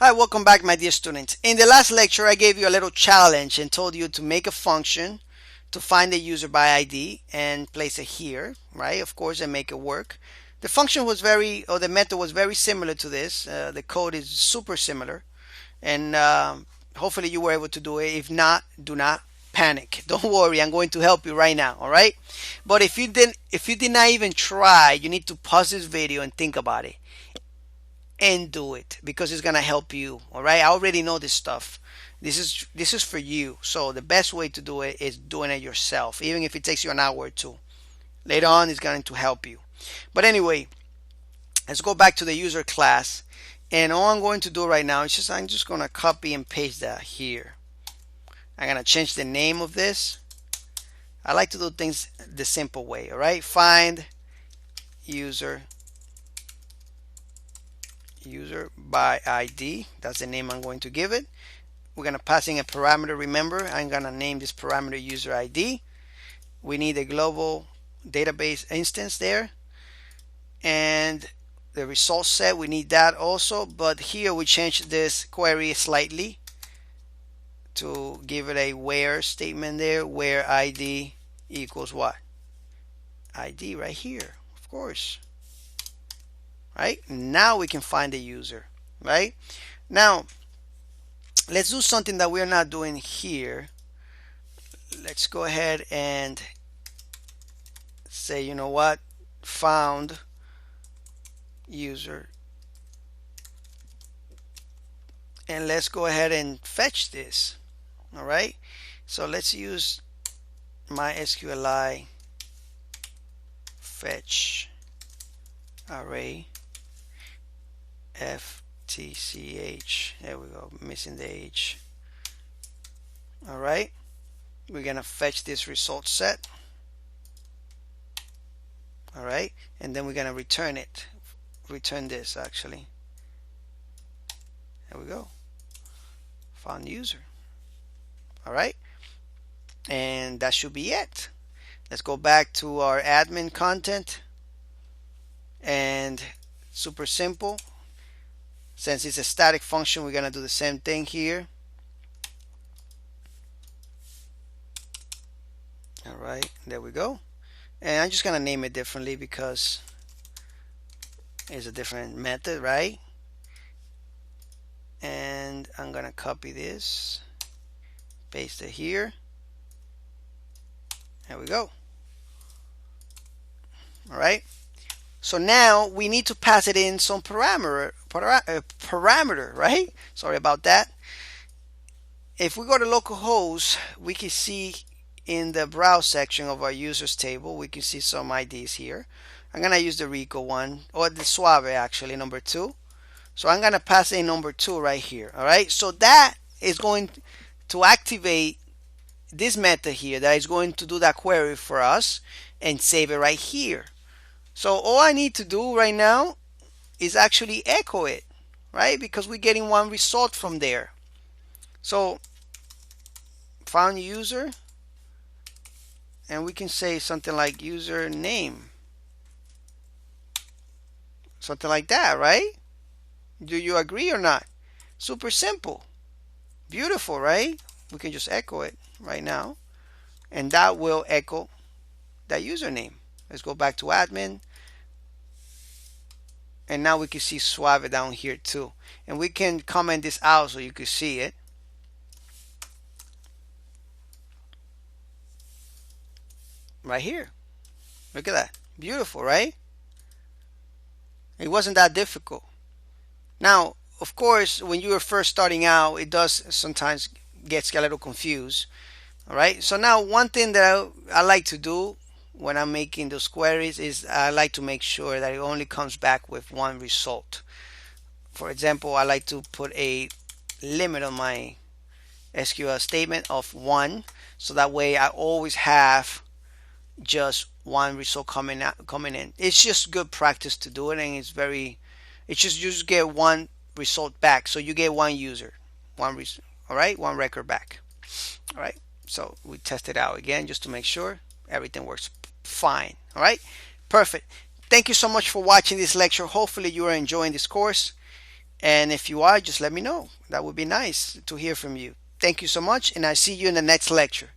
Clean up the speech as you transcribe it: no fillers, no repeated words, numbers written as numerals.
Hi, welcome back, my dear students. In the last lecture, I gave you a little challenge and told you to make a function to find the user by ID and place it here, right? Of course, and make it work. The function was the method was very similar to this. The code is super similar, and hopefully you were able to do it. If not, do not panic. Don't worry, I'm going to help you right now, all right? But if you did not even try, you need to pause this video and think about it and do it because it's gonna help you. All right, I already know this stuff. This is for you. So the best way to do it is doing it yourself, even if it takes you an hour or two. Later on, it's going to help you. But anyway, let's go back to the user class. And all I'm going to do right now is I'm just gonna copy and paste that here. I'm gonna change the name of this. I like to do things the simple way. All right, find user by ID. That's the name I'm going to give it. We're going to pass in a parameter. Remember, I'm going to name this parameter user ID. We need a global database instance there. And the result set, we need that also. But here we change this query slightly to give it a where statement there, where ID equals what? ID right here, of course. Right? Now we can find the user, right? Now, let's do something that we're not doing here. Let's go ahead and say, you know what? Found user. And let's go ahead and fetch this. All right? So let's use MySQLi fetch array FTCH. There we go, missing the H. All right, we're gonna fetch this result set. All right, and then we're gonna return it. Return this actually. There we go. Found user. All right, and that should be it. Let's go back to our admin content, and super simple. Since it's a static function, we're gonna do the same thing here. All right, there we go. And I'm just gonna name it differently because it's a different method, right? And I'm gonna copy this, paste it here. There we go. All right. So now we need to pass it in some parameter, right? Sorry about that. If we go to localhost, we can see in the browse section of our users table, we can see some IDs here. I'm gonna use the Rico one, or the Suave actually, number 2. So I'm gonna pass in number 2 right here. All right. So that is going to activate this method here that is going to do that query for us and save it right here. So all I need to do right now is actually echo it, right? Because we're getting one result from there. So found user, and we can say something like user name. Something like that, right? Do you agree or not? Super simple. Beautiful, right? We can just echo it right now, and that will echo that username. Let's go back to admin. And now we can see Suave down here too. And we can comment this out so you can see it. Right here. Look at that. Beautiful, right? It wasn't that difficult. Now, of course, when you are first starting out, it does sometimes get a little confused. All right. So now one thing that I like to do when I'm making those queries is I like to make sure that it only comes back with one result. For example, I like to put a limit on my SQL statement of 1, so that way I always have just one result coming in. It's just good practice to do it, and it's just you just get one result back, so you get one user, all right, one record back. All right, so we test it out again just to make sure everything works fine. All right, perfect. Thank you so much for watching this lecture. Hopefully you are enjoying this course. And if you are, just let me know. That would be nice to hear from you. Thank you so much, and I'll see you in the next lecture.